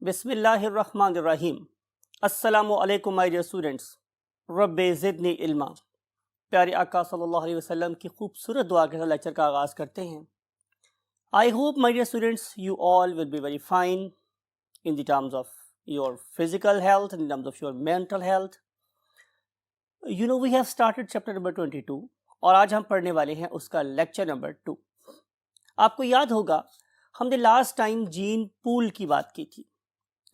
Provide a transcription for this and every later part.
बिस्मिल्लाहिर्रहमानिर्रहीम। अस्सलामु अलैकुम माय डियर स्टूडेंट्स। रब्बे ज़िदनी इल्मा। प्यारे आका सल्लल्लाहु अलैहि वसल्लम की खूबसूरत दुआ के साथ लेक्चर का आगाज़ करते हैं। I hope my dear students you all will be very fine in the terms of your physical health, in terms of your mental health. You know we have started chapter number 22 और आज हम पढ़ने वाले हैं उसका lecture number 2। आपको याद होगा हमने लास्ट टाइम जीन पूल की बात की थी,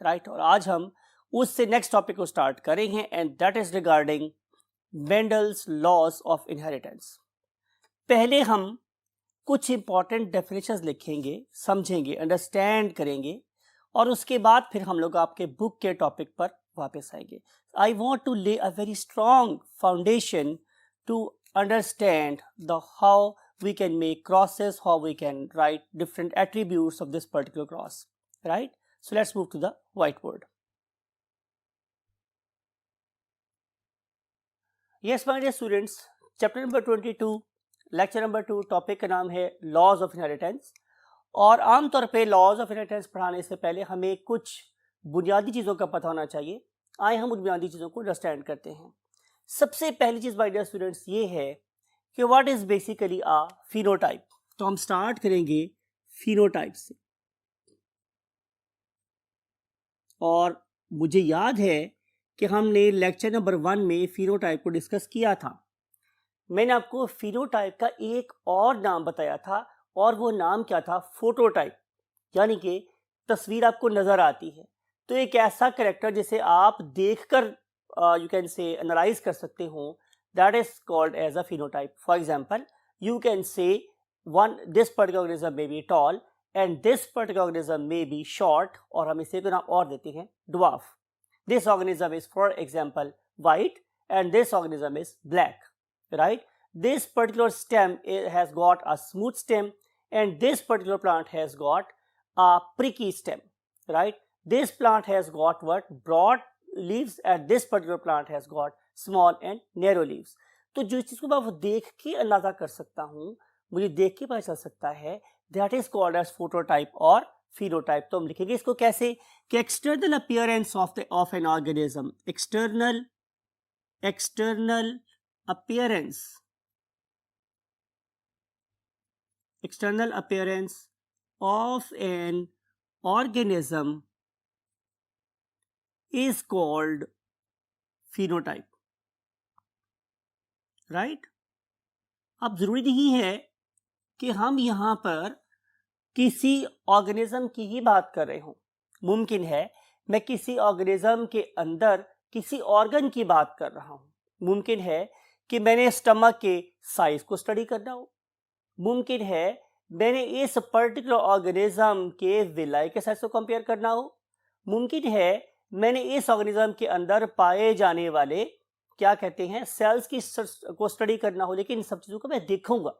राइट? और आज हम उससे नेक्स्ट टॉपिक को स्टार्ट करेंगे and that is regarding Mendel's laws of inheritance. पहले हम कुछ इंपॉर्टेंट डेफिनेशंस लिखेंगे, समझेंगे, अंडरस्टैंड करेंगे और उसके बाद फिर हम लोग आपके बुक के टॉपिक पर वापस आएंगे। आई want to lay a very strong foundation to understand the how we can make crosses, how we can write different attributes of this particular cross, right? So let's move to the whiteboard. Yes my dear students, chapter number 22 lecture number 2 topic का नाम है laws of inheritance. और आमतौर पे laws of inheritance पढ़ाने से पहले हमें कुछ बुनियादी चीज़ों का पता होना चाहिए। आइए हम उन बुनियादी चीज़ों को अंडरस्टैंड करते हैं। सबसे पहली चीज़ माय डियर स्टूडेंट्स ये है कि what is basically a phenotype. तो हम स्टार्ट करेंगे फिनोटाइप से। और मुझे याद है कि हमने लेक्चर नंबर 1 में फिनोटाइप को डिस्कस किया था। मैंने आपको फिनोटाइप का एक और नाम बताया था और वो नाम क्या था? फोटोटाइप। यानी कि तस्वीर आपको नजर आती है तो एक ऐसा कैरेक्टर जिसे आप देखकर यू कैन से एनालाइज कर सकते हो, that is called as a phenotype. For example, you can say this particular organism may be tall and this particular organism may be short, और हम इसे नाम और देते हैं dwarf. This organism is for example white and this organism is black, right? This particular stem has got a smooth stem and this particular plant has got a pricky stem, right? This plant has got what? Broad leaves and this particular plant has got small and narrow leaves. तो जो चीज को मैं देख के अंदाजा कर सकता हूँ, मुझे देख के पता चल सकता है, दैट इज कॉल्ड एज फोटोटाइप और फिनोटाइप। तो हम लिखेंगे इसको कैसे कि external appearance of an organism, external appearance, external appearance of an organism is called phenotype, right? अब जरूरी नहीं है कि हम यहां पर किसी ऑर्गेनिज्म की ही बात कर रहे हो। मुमकिन है मैं किसी ऑर्गेनिज्म के अंदर किसी ऑर्गन की बात कर रहा हूं। मुमकिन है कि मैंने स्टमक के साइज को स्टडी करना हो। मुमकिन है मैंने इस पर्टिकुलर ऑर्गेनिज्म के विलाई के साइज को कंपेयर करना हो। मुमकिन है मैंने इस ऑर्गेनिज्म के अंदर पाए जाने वाले क्या कहते हैं सेल्स की को स्टडी करना हो। लेकिन इन सब चीज़ों को मैं देखूंगा,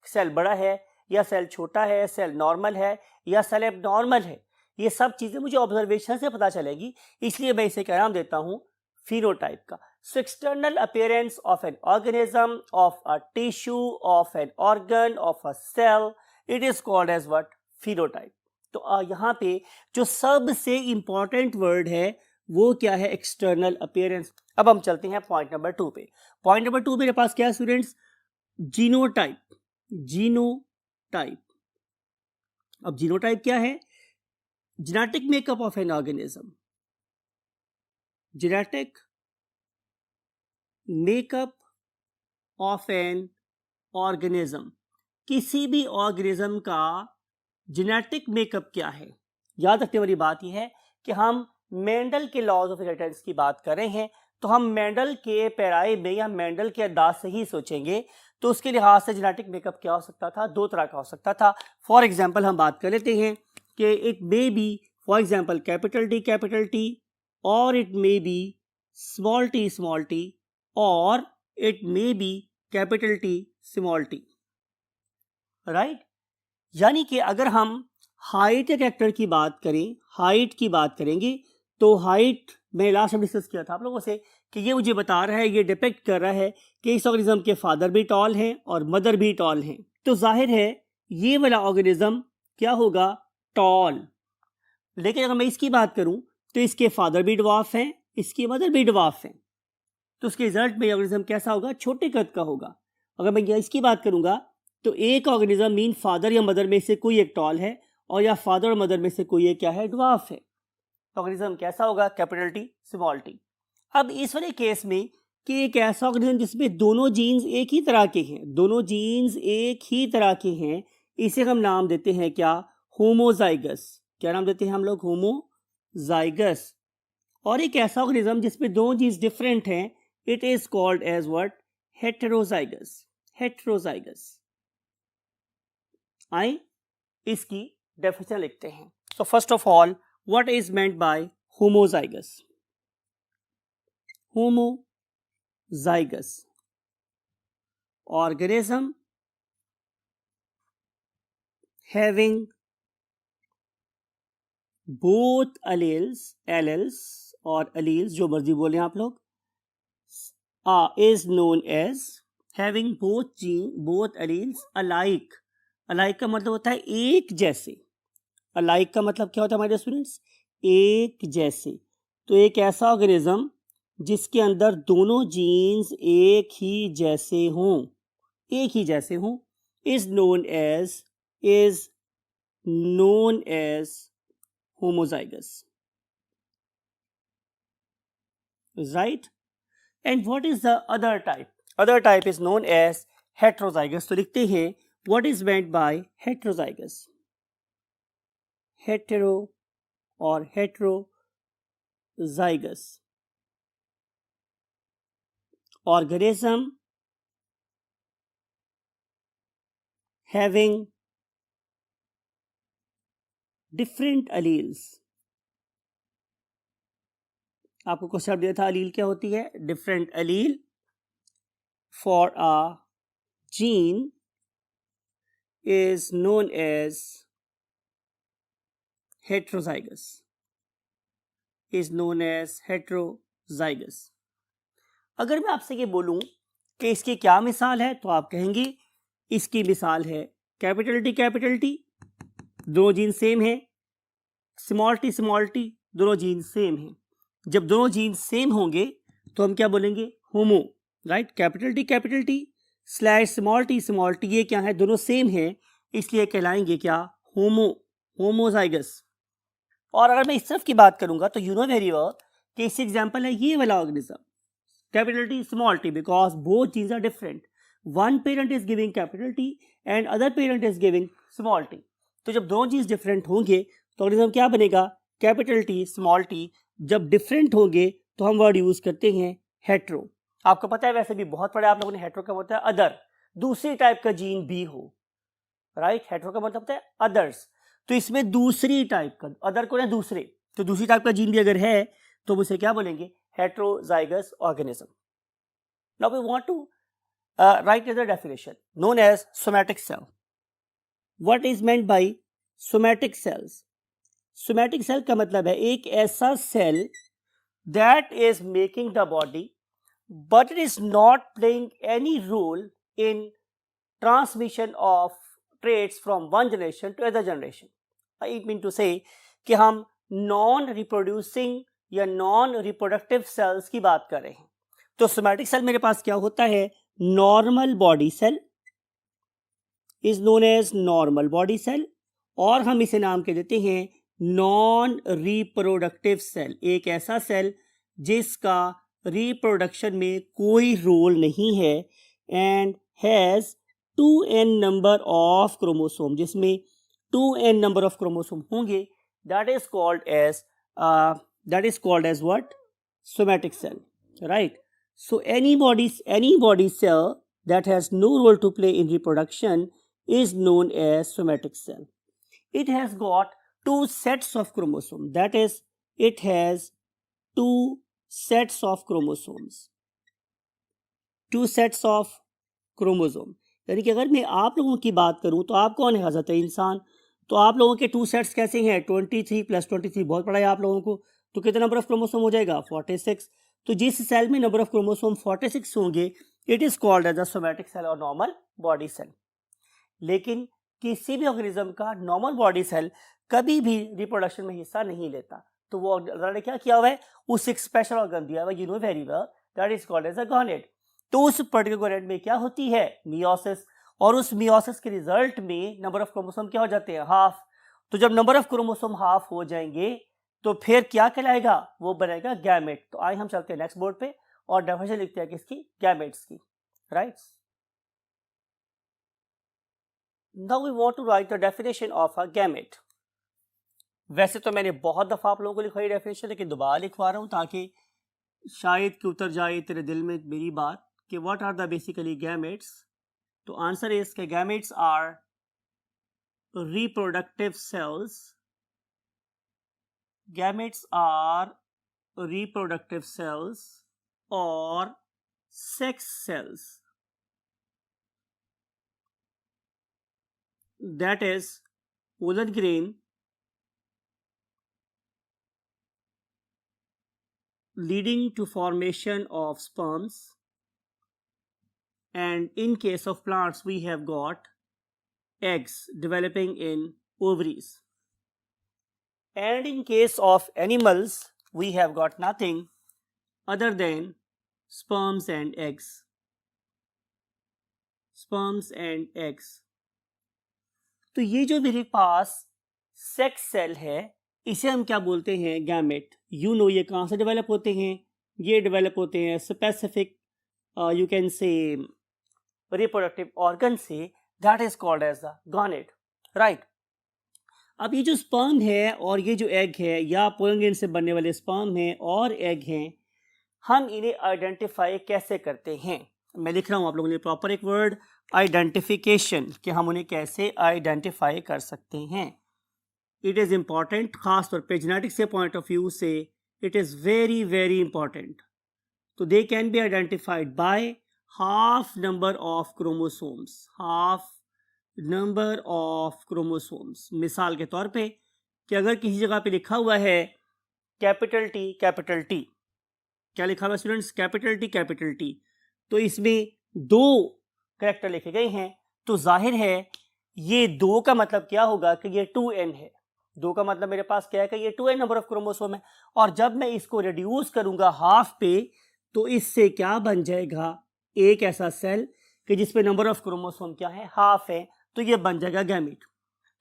सेल बड़ा है या सेल छोटा है, सेल नॉर्मल है या सेल एबनॉर्मल है, ये सब चीज़ें मुझे ऑब्जर्वेशन से पता चलेगी। इसलिए मैं इसे क्या नाम देता हूँ? फिनोटाइप का। So external appearance of an organism, of a tissue, of an organ, of a cell, it is called as what? Phenotype. तो यहाँ पे जो सबसे इंपॉर्टेंट वर्ड है वो क्या है? External appearance. अब हम चलते हैं पॉइंट नंबर 2 पे। पॉइंट नंबर 2 मेरे पास क्या है स्टूडेंट्स? जीनोटाइप। जीनोटाइप। अब जीनोटाइप क्या है? Genetic makeup of an organism, genetic makeup of an organism. किसी भी ऑर्गेनिज्म का जेनेटिक मेकअप क्या है? याद रखने वाली बात यह है कि हम मेंडल के लॉज ऑफ इनहेरिटेंस की बात कर रहे हैं तो हम मेंडल के पैराई में या मेंडल के अंदाज से ही सोचेंगे। तो उसके लिहाज से जेनेटिक मेकअप क्या हो सकता था? 2 तरह का हो सकता था। फॉर एग्जांपल हम बात कर लेते हैं कि it may be for example capital T और it may be small T और it may be capital T small T, right? यानी कि अगर हम हाइट या कैरेक्टर की बात करें, हाइट की बात करेंगे तो हाइट मैं लास्ट में डिस्कस किया था आप लोगों से कि ये मुझे बता रहा है, ये डिपेक्ट कर रहा है कि इस ऑर्गेनिज्म के फादर भी टॉल हैं और मदर भी टॉल हैं। तो जाहिर है ये वाला ऑर्गेनिज्म क्या होगा? टॉल। लेकिन अगर मैं इसकी बात करूं तो इसके फादर भी ड्वार्फ हैं, इसकी मदर भी ड्वार्फ हैं, तो उसके रिजल्ट में ऑर्गेनिज्म कैसा होगा? छोटे कद का होगा। अगर मैं इसकी बात करूंगा तो एक ऑर्गेनिज्म मीन फादर या मदर में से कोई एक टॉल है और या फादर और मदर में से कोई एक क्या है? ड्वार्फ है। ऑर्गेनिज्म कैसा होगा? Capital T small T. अब इस वाले केस में कि एक ऐसा ऑर्गेनिज्म जिसमें दोनों जीन्स एक ही तरह के हैं, दोनों जीन्स एक ही तरह के हैं, इसे हम नाम देते हैं क्या? होमोजाइगस। क्या नाम देते हैं हम लोग? होमोजाइगस। और एक ऐसा ऑर्गेनिज्म जिसमें दोनों जीन्स डिफरेंट हैं, it is called as what? Heterozygous. Heterozygous. आइए इसकी डेफिनेशन लिखते हैं। So first of all, what is meant by homozygous? homozygous organism having both alleles और alleles जो मर्जी बोले आप लोग, is known as having both alleles alike। alike का मतलब होता है एक जैसे। alike का मतलब क्या होता है हमारे स्टूडेंट्स? एक जैसे। तो एक ऐसा ऑर्गेनिज्म जिसके अंदर दोनों जीन्स एक ही जैसे हों, is known as homozygous, right. And what is the other type? Other type is known as heterozygous. तो लिखते हैं what is meant by heterozygous? Hetero और heterozygous organism having different alleles। आपको क्वेश्चन दिया था अलील क्या होती है? Different allele for a gene is known as heterozygous, is known as heterozygous। अगर मैं आपसे ये बोलूं कि इसकी क्या मिसाल है तो आप कहेंगे इसकी मिसाल है कैपिटल टी दोनों जीन सेम है, स्मॉल टी दोनों जीन सेम हैं। जब दोनों जीन सेम होंगे तो हम क्या बोलेंगे? Homo, right. Capital T slash small T ये क्या है? दोनों सेम हैं, इसलिए कहलाएंगे क्या? होमोजाइगस। और अगर मैं इस तरफ की बात करूंगा तो यू नो वेरी वेल कि इससे एग्जांपल है ये वाला organism capital T small T, because both genes are different. One parent is giving capital T and other parent is giving small T. तो जब दोनों जीन्स डिफरेंट होंगे तो ऑर्गेनिज्म क्या बनेगा? Capital T small T. जब डिफरेंट होंगे तो हम वर्ड यूज करते हैं हेट्रो। आपको पता है वैसे भी बहुत पढ़े आप लोगों ने, हेट्रो का होता है अदर, दूसरी टाइप का जीन भी हो, राइट। हेट्रो का मतलब होता है अदर्स। तो इसमें दूसरी टाइप का, अदर को ना दूसरे, तो दूसरी टाइप का जीन भी अगर है तो उसे क्या बोलेंगे? Heterozygous organism. Now we want to write the definition known as somatic cell. What is meant by somatic cells? Somatic cell का मतलब है एक ऐसा cell that is making the body but it is not playing any role in transmission of traits from one generation to other generation. I mean to say कि हम non reproducing या non reproductive cells की बात कर रहे हैं। तो somatic cell मेरे पास क्या होता है? Normal body cell is known as normal body cell, और हम इसे नाम कह देते हैं नॉन रिप्रोडक्टिव सेल। एक ऐसा सेल जिसका रिप्रोडक्शन में कोई रोल नहीं है and has 2n number of chromosome, जिसमें 2n नंबर ऑफ क्रोमोसोम होंगे, that is called as what? Somatic cell, right. So any body cell that has no role to play in reproduction is known as somatic cell. It has got two sets of chromosomes. That is, it has two sets of chromosomes. Two sets of chromosome. यानी कि अगर मैं आप लोगों की बात करूं तो आप कौन है? हज़रत इंसान। तो आप लोगों के टू सेट्स कैसे हैं? 23 + 23 बहुत पड़ा है आप लोगों को, तो कितना नंबर ऑफ क्रोमोसोम हो जाएगा? 46। तो जिस सेल में नंबर ऑफ क्रोमोसोम 46 होंगे, it is called as a somatic cell और नॉर्मल बॉडी सेल। लेकिन किसी भी ऑर्गेनिज्म का नॉर्मल बॉडी सेल कभी भी रिप्रोडक्शन में हिस्सा नहीं लेता, तो वो अल्लाह ने क्या किया हुआ है, उस एक स्पेशल ऑर्गन दिया हुआ है, you know very well, that is called as a gonad. तो उस पर्टिकुलर गॉनेट में क्या होती है, मियोसिस, और उस मियोसिस के रिजल्ट में नंबर ऑफ क्रोमोसोम क्या हो जाते हैं, हाफ। तो जब नंबर ऑफ क्रोमोसोम हाफ हो जाएंगे तो फिर क्या कहलाएगा, वो बनेगा गैमेट। तो आइए हम चलते हैं नेक्स्ट बोर्ड पे और डेफिनेशन लिखते हैं किसकी, गैमेट्स की, right. Now we want to write the definition of a gamete. वैसे तो मैंने बहुत दफा आप लोगों को लिखवाई डेफिनेशन, लेकिन दोबारा लिखवा रहा हूं ताकि शायद कि उतर जाए तेरे दिल में मेरी बात कि what are the basically gametes. तो आंसर इज के gametes are reproductive cells. Gametes are reproductive cells or sex cells. That is woolen grain leading to formation of sperms, and in case of plants we have got eggs developing in ovaries, and in case of animals we have got nothing other than sperms and eggs. Sperms and eggs. तो ये जो मेरे पास sex cell है इसे हम क्या बोलते हैं, गैमेट। यू नो ये कहाँ से डेवलप होते हैं, ये डेवलप होते हैं specific you can say reproductive organ से, that is called as the gonad, right. अब ये जो स्पर्म है और ये जो एग है, या पोलन ग्रेन से बनने वाले स्पर्म है और एग हैं, हम इन्हें आइडेंटिफाई कैसे करते हैं। मैं लिख रहा हूं आप लोगों के लिए प्रॉपर एक वर्ड, आइडेंटिफिकेशन, कि हम उन्हें कैसे आइडेंटिफाई कर सकते हैं। इट इज़ इंपॉर्टेंट, खास तौर पे जेनेटिक्स के पॉइंट ऑफ व्यू से it is very very important. तो they can be identified by half number of chromosomes, half number of chromosomes. मिसाल के तौर पे कि अगर किसी जगह पे लिखा हुआ है कैपिटल टी, क्या लिखा हुआ है स्टूडेंट्स, कैपिटल टी, तो इसमें 2 कैरेक्टर लिखे गए हैं, तो जाहिर है ये 2 का मतलब क्या होगा कि ये 2n है। 2 का मतलब मेरे पास क्या है कि ये 2n नंबर ऑफ क्रोमोसोम है, और जब मैं इसको रिड्यूस करूंगा हाफ पे तो इससे क्या बन जाएगा, एक ऐसा सेल कि जिसपे नंबर ऑफ क्रोमोसोम क्या है, हाफ है, तो ये बन जाएगा गैमेट।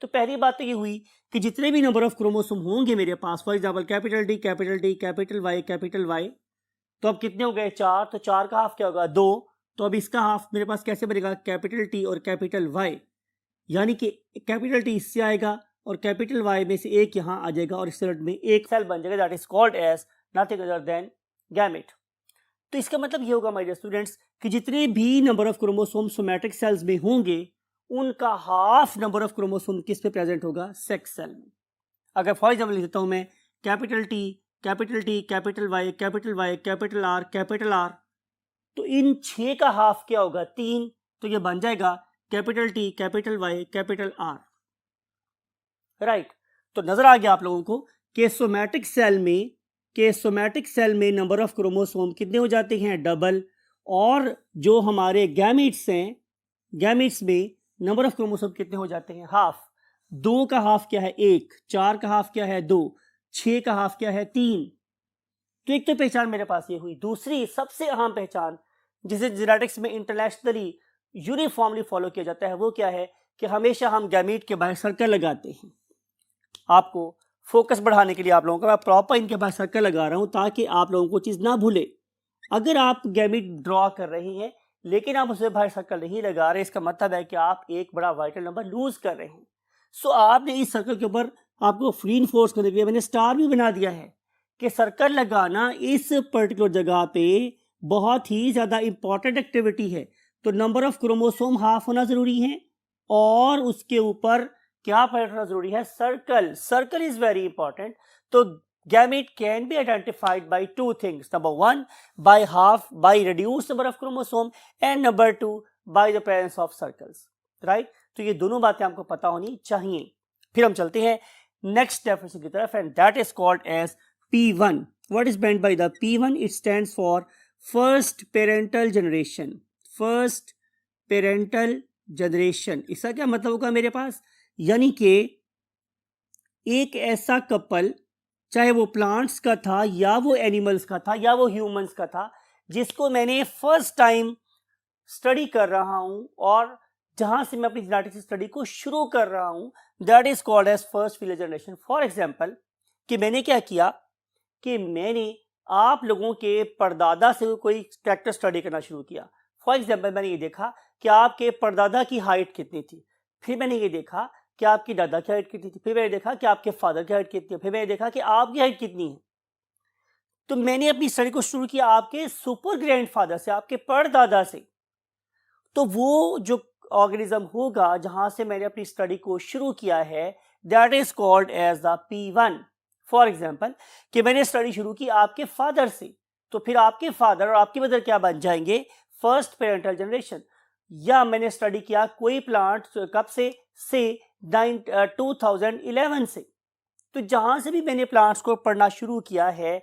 तो पहली बात तो ये हुई कि जितने भी नंबर ऑफ क्रोमोसोम होंगे मेरे पास, for example capital T, capital Y, तो अब कितने हो गए, 4, तो 4 का हाफ क्या होगा, 2, तो अब इसका हाफ मेरे पास कैसे बनेगा, कैपिटल टी और कैपिटल वाई, यानी कि कैपिटल टी इससे आएगा और कैपिटल वाई में से एक यहाँ आ जाएगा और इस रिजल्ट में एक सेल बन जाएगा, that is called as nothing other than gamete. तो इसका मतलब ये होगा माय डियर स्टूडेंट्स कि जितने भी number of chromosome somatic cells में होंगे उनका हाफ नंबर ऑफ क्रोमोसोम किस पे प्रेजेंट होगा, सेक्स सेल में। अगर फॉर एग्जाम्पल लिख देता हूं मैं capital T, capital Y, capital R, तो इन 6 का हाफ क्या होगा, 3, तो ये बन जाएगा capital T, capital Y, capital R, right. तो नजर आ गया आप लोगों को कि सोमैटिक सेल में नंबर ऑफ क्रोमोसोम कितने हो जाते हैं, डबल, और जो हमारे गैमेट्स हैं, गैमेट्स में नंबर ऑफ क्रोमोसोम कितने हो जाते हैं, हाफ। 2 का हाफ क्या है, 1, 4 का हाफ क्या है, 2, 6 का हाफ क्या है, 3। तो एक तो पहचान मेरे पास ये हुई। दूसरी सबसे अहम पहचान जिसे जेनेटिक्स में इंटरनेशनली यूनिफॉर्मली फॉलो किया जाता है वो क्या है कि हमेशा हम गैमेट के बाहर सर्कल लगाते हैं। आपको फोकस बढ़ाने के लिए आप लोगों का मैं प्रॉपर इनके बाहर सर्कल लगा रहा हूं ताकि आप लोगों को चीज ना भूले। अगर आप गैमेट ड्रॉ कर रही हैं लेकिन आप उसे बाहर सर्कल नहीं लगा रहे, इसका मतलब है कि आप एक बड़ा वाइटल नंबर लूज कर रहे हैं। सो आपने इस सर्कल के ऊपर आपको रीइंफोर्स करने के लिए मैंने स्टार भी बना दिया है कि सर्कल लगाना इस पर्टिकुलर जगह पे बहुत ही ज्यादा इंपॉर्टेंट एक्टिविटी है। तो नंबर ऑफ क्रोमोसोम हाफ होना जरूरी है और उसके ऊपर क्या होना जरूरी है, सर्कल इज वेरी इंपॉर्टेंट। तो gamete can be identified by 2 things. Number 1, by reduced number of chromosome, and number 2, by the presence of circles. Right? तो ये दोनों बातें आपको पता होनी चाहिए। फिर हम चलते हैं नेक्स्ट डेफिनेशन की तरफ, and that is called as P1. What is meant by the P1? It stands for first parental generation. First parental generation, इसका क्या मतलब होगा मेरे पास, यानी कि एक ऐसा कपल, चाहे वो प्लांट्स का था या वो एनिमल्स का था या वो ह्यूमंस का था, जिसको मैंने फर्स्ट टाइम स्टडी कर रहा हूं और जहां से मैं अपनी जेनेटिक्स स्टडी को शुरू कर रहा हूं, that is called as first filial generation. For example कि मैंने क्या किया कि मैंने आप लोगों के परदादा से कोई कैरेक्टर स्टडी करना शुरू किया। फॉर एग्जांपल मैंने ये देखा कि आपके परदादा की हाइट कितनी थी, फिर मैंने ये देखा कि आपकी दादा की हाइट कितनी थी, फिर मैंने देखा कि आपके फादर की हाइट कितनी है, फिर मैंने देखा कि आपकी हाइट कितनी है। तो मैंने अपनी स्टडी को शुरू किया आपके सुपर ग्रैंडफादर से, आपके परदादा से। तो वो जो ऑर्गेनिज्म होगा जहां से मैंने अपनी स्टडी को शुरू किया है, that is called as the P1। For example कि मैंने स्टडी शुरू की आपके फादर से, तो फिर आपके फादर और आपकी मदर क्या बन जाएंगे, फर्स्ट पेरेंटल जनरेशन। या मैंने स्टडी किया कोई प्लांट कब से 2011 से। तो जहां से भी मैंने प्लांट्स को पढ़ना शुरू किया है,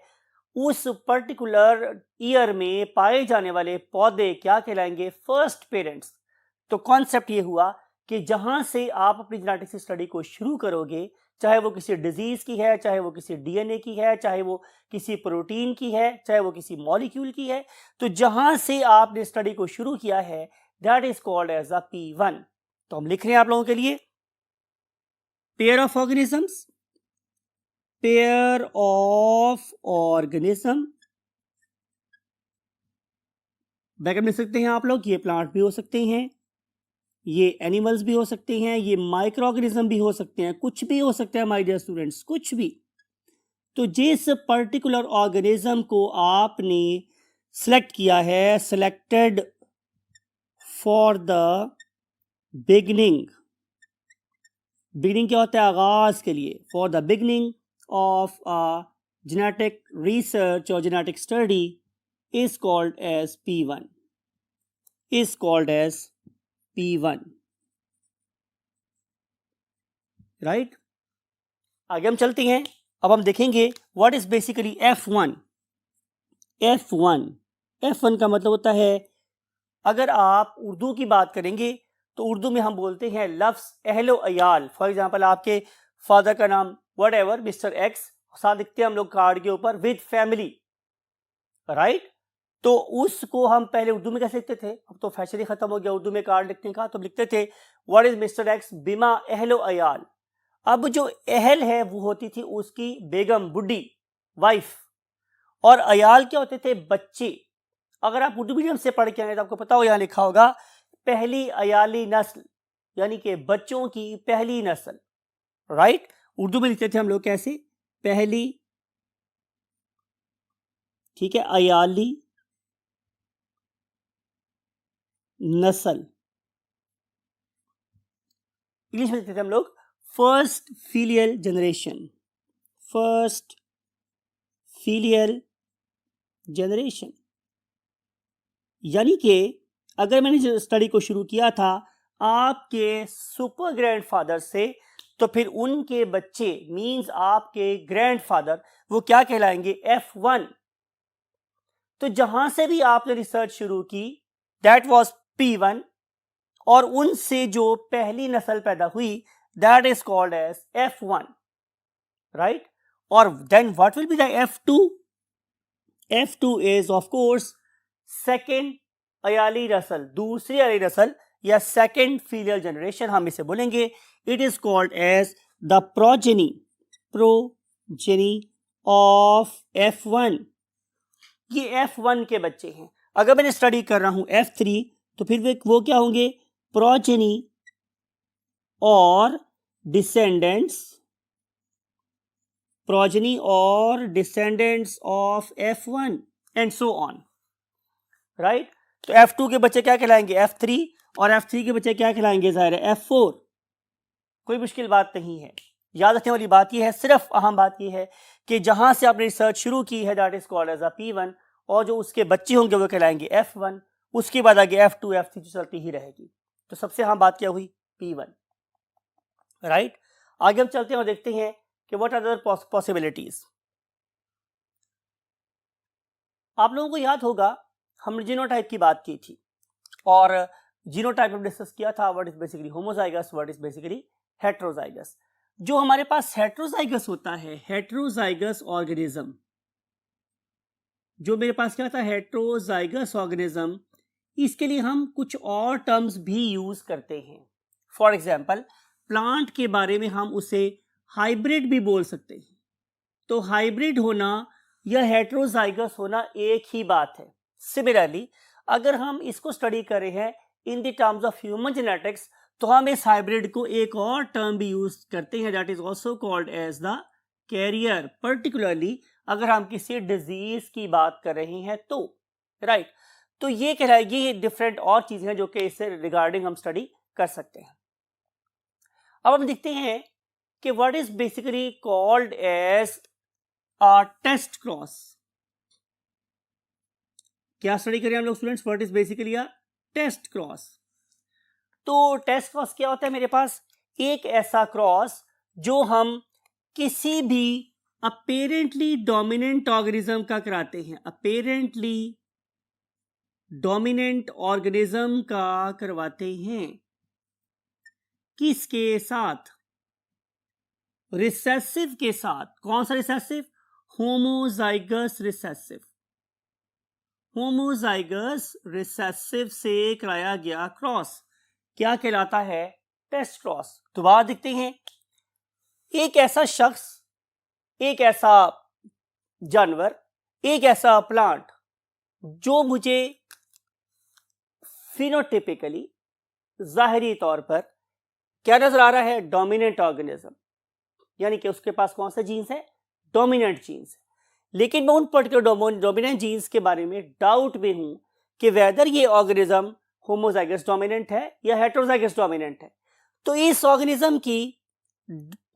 उस पर्टिकुलर ईयर में पाए जाने वाले पौधे क्या कहलाएंगे, फर्स्ट पेरेंट्स। तो कॉन्सेप्ट ये हुआ कि जहां से आप अपनी जेनेटिक्स स्टडी को शुरू करोगे, चाहे वो किसी डिजीज की है, चाहे वो किसी डीएनए की है, चाहे वो किसी प्रोटीन की है, चाहे वो किसी मॉलिक्यूल की है, तो जहां से आपने स्टडी को शुरू किया है, that is called as a P1। तो हम लिख रहे हैं आप लोगों के लिए, pair of organisms, pair of organism, bracket में सकते हैं आप लोग, ये प्लांट भी हो सकते हैं, ये एनिमल्स भी हो सकते हैं, ये माइक्रो ऑर्गेनिज्म भी हो सकते हैं, कुछ भी हो सकता है माय डियर स्टूडेंट्स, कुछ भी। तो जिस पर्टिकुलर ऑर्गेनिज्म को आपने सिलेक्ट किया है, selected for the beginning, beginning क्या होता है, आगाज के लिए, for the beginning of a genetic research और genetic study is called as P1, is called as P1, right? आगे हम चलते हैं, अब हम देखेंगे what is basically F1। F1 का मतलब होता है, अगर आप उर्दू की बात करेंगे तो उर्दू में हम बोलते हैं लफ्ज अहलो अयाल। फॉर एग्जाम्पल आपके फादर का नाम वट एवर मिस्टर एक्स, साथ लिखते हैं हम लोग कार्ड के ऊपर विद फैमिली, राइट? तो उसको हम पहले उर्दू में कैसे लिखते थे, अब तो फैशन ही खत्म हो गया उर्दू में कार्ड लिखने का, तो लिखते थे व्हाट इज मिस्टर एक्स बिमा अहलो अयाल। अब जो अहल है वो होती थी उसकी बेगम, बुड्ढी, वाइफ, और अयाल क्या होते थे, बच्चे। अगर आप उर्दू मीडियम से पढ़ के आए तो आपको पता हो, यहां लिखा होगा पहली अयाली नस्ल, यानी कि बच्चों की पहली नस्ल, राइट? उर्दू में लिखते थे हम लोग कैसे, पहली, ठीक है, अयाली नस्ल। इंग्लिश में लिखते थे हम लोग first filial generation, first filial generation. यानी कि अगर मैंने स्टडी को शुरू किया था आपके सुपर ग्रैंडफादर से, तो फिर उनके बच्चे मींस आपके ग्रैंडफादर, वो क्या कहलाएंगे, F1। तो जहां से भी आपने रिसर्च शुरू की, दैट वाज P1, और उनसे जो पहली नस्ल पैदा हुई, that is called as F1, right? और then what will be the F2? F2 is of course second अयाली नस्ल, दूसरी अयाली नस्ल या सेकेंड फीलियल जनरेशन हम इसे बोलेंगे। It is called as the progeny, progeny of F1। ये F1 के बच्चे हैं। अगर मैंने स्टडी कर रहा हूं F3, तो फिर वो क्या होंगे, प्रोजेनी और डिसेंडेंट्स, प्रोजेनी और descendants of F1 and so on, right? तो F2 के बच्चे क्या कहलाएंगे, F3, और F3 के बच्चे क्या कहलाएंगे, जाहिर है F4। कोई मुश्किल बात नहीं है, याद रखने वाली बात यह है, सिर्फ अहम बात यह है कि जहां से आपने रिसर्च शुरू की है, that is called as a P1, और जो उसके बच्चे होंगे वो कहलाएंगे F1। उसके बाद आगे F2 F3 जो चलती ही रहेगी। तो सबसे अहम बात क्या हुई, P1, राइट? आगे हम चलते हैं और देखते हैं कि व्हाट आर अदर पॉसिबिलिटीज। आप लोगों को याद होगा हमने जीनोटाइप की बात की थी, और जीनोटाइप में डिस्कस किया था, what is basically homozygous, what is basically heterozygous. जो हमारे पास हेट्रोजाइगस होता है, हेट्रोजाइगस ऑर्गेनिज्म, जो मेरे पास क्या था, हेट्रोजाइगस ऑर्गेनिज्म, इसके लिए हम कुछ और टर्म्स भी यूज करते हैं। फॉर एग्जाम्पल, प्लांट के बारे में हम उसे हाइब्रिड भी बोल सकते हैं। तो हाइब्रिड होना या हेट्रोजाइगस होना एक ही बात है। सिमिलरली अगर हम इसको स्टडी कर रहे हैं इन the terms of human genetics, तो हम इस हाइब्रिड को एक और टर्म भी यूज करते हैं, that is also called as the carrier. Particularly अगर हम किसी डिजीज की बात कर रहे हैं तो राइट, तो ये कहलाएगी डिफरेंट और चीजें हैं जो कि इससे रिगार्डिंग हम स्टडी कर सकते हैं। अब हम देखते हैं कि what is basically called as a test cross. क्या स्टडी करें हम लोग students, what is basically a test cross. तो टेस्ट क्रॉस क्या होता है, मेरे पास एक ऐसा क्रॉस जो हम किसी भी अपेरेंटली डोमिनेंट ऑर्गेनिज्म का कराते हैं, अपेरेंटली डोमिनेंट ऑर्गेनिज्म का करवाते हैं। किसके साथ, रिसेसिव के साथ। कौन सा recessive, homozygous recessive. Homozygous recessive से कराया गया क्रॉस क्या कहलाता है, टेस्ट क्रॉस। दोबारा देखते हैं, एक ऐसा शख्स, एक ऐसा जानवर, एक ऐसा प्लांट जो मुझे फिनोटिपिकली जाहिरी तौर पर क्या नजर आ रहा है, डोमिनेंट ऑर्गेनिज्म, यानी कि उसके पास कौन सा जीन्स है, डोमिनेंट जीन्स है। लेकिन मैं उन पर्टिकुलर डोमिनेंट जीन्स के बारे में डाउट में हूं कि वेदर ये ऑर्गेनिज्म होमोजाइगस डोमिनेंट है या हेट्रोजाइगस डोमिनेंट है। तो इस ऑर्गेनिज्म की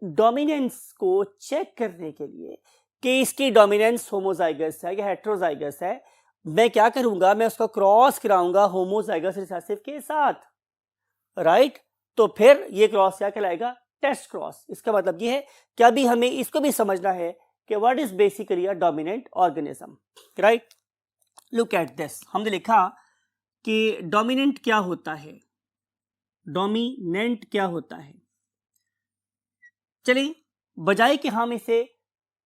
डोमिनेंस को चेक करने के लिए कि इसकी डोमिनेंस होमोजाइगस है या हेट्रोजाइगस है, मैं क्या करूंगा, मैं उसका क्रॉस कराऊंगा होमोजाइगस रिसेसिव के साथ, राइट। तो फिर ये क्रॉस क्या कहलाएगा, टेस्ट क्रॉस। इसका मतलब ये है कि अभी हमें इसको भी समझना है कि what is basically a dominant organism, right. Look at this, हमने लिखा कि डोमिनेंट क्या होता है, डोमिनेंट क्या होता है। चलिए बजाय कि हम इसे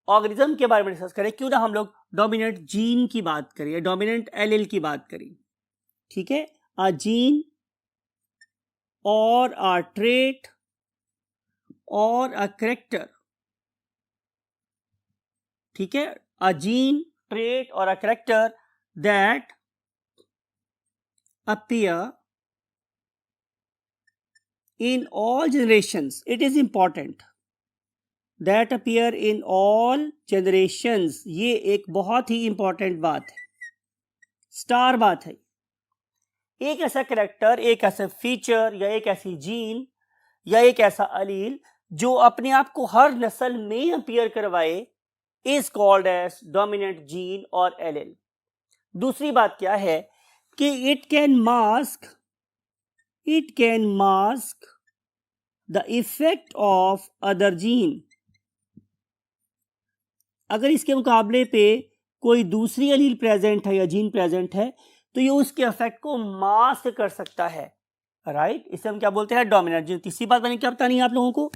ऑर्गेनिज्म के बारे में डिस्कस करें, क्यों ना हम लोग डोमिनेंट जीन की बात करें या डोमिनेंट एलील की बात करें, ठीक है। अ जीन और अ ट्रेट और अ कैरेक्टर, ठीक है। अ जीन, ट्रेट और a character that appear in all generations, it is important, that appear in all generations, ये एक बहुत ही इंपॉर्टेंट बात है, स्टार बात है। एक ऐसा कैरेक्टर, एक ऐसा फीचर या एक ऐसी जीन या एक ऐसा अलील जो अपने आप को हर नस्ल में अपीयर करवाए is called as dominant gene और एलील। दूसरी बात क्या है कि it can mask the effect of other gene. अगर इसके मुकाबले पे कोई दूसरी अलील प्रेजेंट है या जीन प्रेजेंट है तो ये उसके इफेक्ट को मास्क कर सकता है, राइट। इसे हम क्या बोलते हैं, डोमिनेंट जीन। तीसरी बात मैंने क्या बतानी है आप लोगों को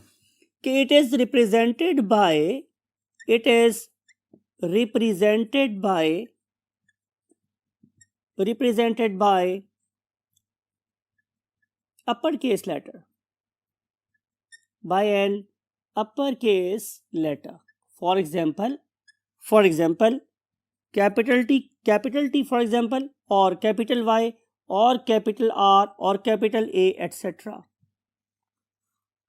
कि it is represented by uppercase letter, by an uppercase letter. For example, capital T for example, or capital Y or capital R or capital A etc.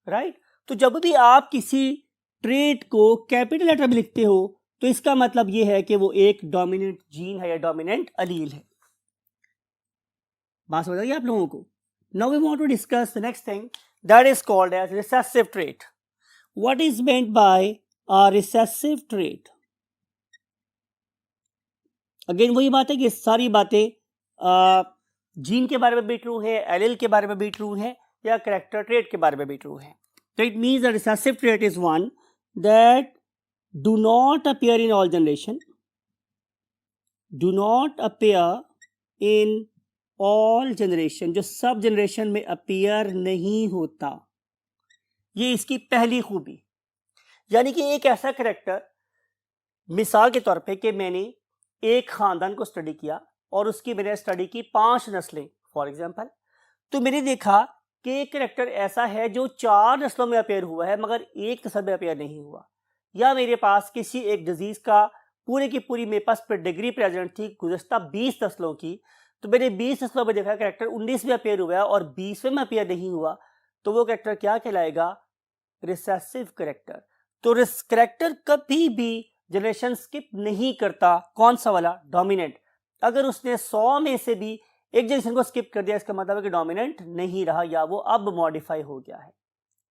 Right. तो जब भी आप किसी ट्रेट को कैपिटल लेटर में लिखते हो तो इसका मतलब यह है कि वो एक डोमिनेंट जीन है या डोमिनेंट अलील है। बात समझ आ गई आप लोगों को। Now we want to discuss the next thing that is called as recessive trait. What is meant by a recessive trait? Again वही बात है कि सारी बातें जीन के बारे में भी ट्रू है, एलील के बारे में भी ट्रू है या कैरेक्टर ट्रेट के बारे में भी ट्रू है। तो it means the recessive trait is one that do not appear in all generation, all generation, जो सब जनरेशन में अपीयर नहीं होता। ये इसकी पहली खूबी, यानी कि एक ऐसा करेक्टर, मिसाल के तौर पे कि मैंने एक खानदान को स्टडी किया और उसकी मैंने स्टडी की 5 नस्लें फॉर एग्जांपल, तो मैंने देखा कि एक करेक्टर ऐसा है जो 4 नस्लों में अपेयर हुआ है मगर एक नस्ल में अपेयर नहीं हुआ। या मेरे पास किसी एक डिजीज का पूरी की पूरी मेरे पास पेडिग्री प्रेजेंट थी गुज़श्ता 20 नस्लों की, तो मैंने 20 नस्लों में देखा करेक्टर 19 में अपेयर हुआ है और 20वें में अपेयर नहीं हुआ, तो वो करेक्टर क्या कहलाएगा? Recessive character. तो करेक्टर कभी भी जनरेशन स्किप नहीं करता। कौन सा वाला? डोमिनेंट। अगर उसने 100 में से भी एक जनरेशन को स्किप कर दिया, इसका मतलब है कि डोमिनेंट नहीं रहा या वो अब मॉडिफाई हो गया है,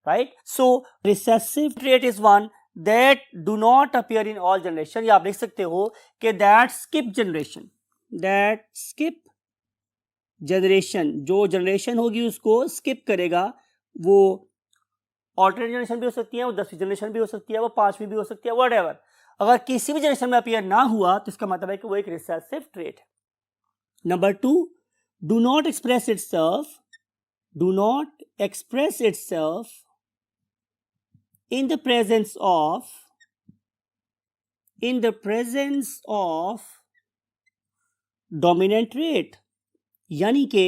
right? So recessive trait is one that do not appear in all generation, या आप लिख सकते हो कि that skip generation, that skip generation, जो जनरेशन होगी उसको स्किप करेगा। वो ऑल्टरनेट जनरेशन भी हो सकती है, वो 10वीं जनरेशन भी हो सकती है, वो 5वीं भी हो सकती है, व्हाटएवर। अगर किसी भी जनरेशन में अपीयर ना हुआ तो इसका मतलब है कि वो एक रिसेसिव ट्रेट है। Number 2, do not express itself, do not express itself in the presence of dominant trait, यानी कि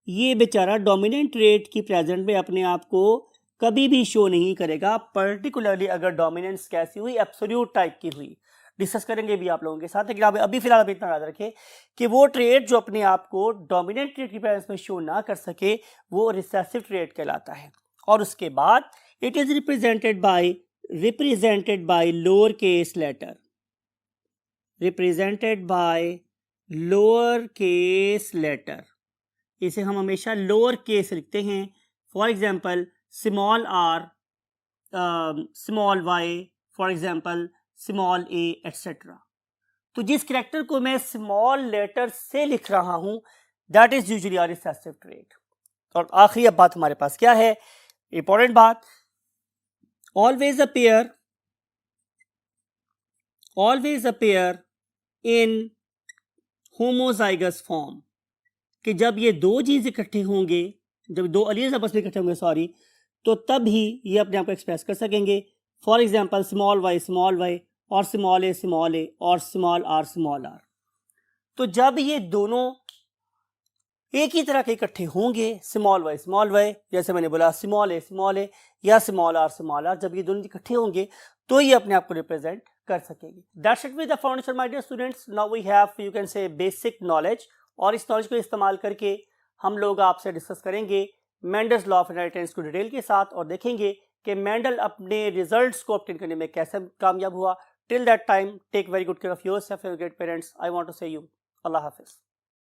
ये बेचारा डोमिनेंट ट्रेट की प्रेजेंट में अपने आप को कभी भी शो नहीं करेगा, पर्टिकुलरली अगर डोमिनेंस कैसी हुई? एब्सोल्यूट टाइप की हुई। डिस्कस करेंगे भी आप लोगों के साथ, लेकिन आप अभी फिलहाल अभी इतना याद रखें कि वो ट्रेट जो अपने आप को डोमिनेंट ट्रेट की प्रेजेंस में शो ना कर सके वो रिसेसिव ट्रेट कहलाता है। और उसके बाद it is represented by lower case letter, represented by lower case letter। इसे हम हमेशा लोअर केस लिखते हैं, for example small r, small y, for example small a etcetera. तो जिस करेक्टर को मैं स्मॉल लेटर से लिख रहा हूं that is usually are recessive trait. और आखिरी अब बात हमारे पास क्या है, इंपॉर्टेंट बात, always appear in homozygous form, कि जब ये दो जीन्स इकट्ठे होंगे, जब दो एलील्स आपस में इकट्ठे होंगे तो तब ही ये अपने आप को एक्सप्रेस कर सकेंगे। फॉर एग्जांपल स्मॉल y और स्मॉल a और स्मॉल r। तो जब ये दोनों एक ही तरह के इकट्ठे होंगे, स्मॉल y, जैसे मैंने बोला स्मॉल a या स्मॉल r, जब ये दोनों इकट्ठे होंगे तो ये अपने आप को रिप्रेजेंट कर सकेंगे। That's it with the foundation my dear students. Now we have, you can say, basic knowledge, और इस नॉलेज को इस्तेमाल करके हम लोग आपसे डिस्कस करेंगे मेंडल्स लॉ ऑफ इनहेरिटेंस को डिटेल के साथ और देखेंगे कि मेंडल अपने रिजल्ट्स को ऑब्टेन करने में कैसे कामयाब हुआ। Till that time, take very good care of yourself and your great parents. I want to say you अल्लाह हाफिज।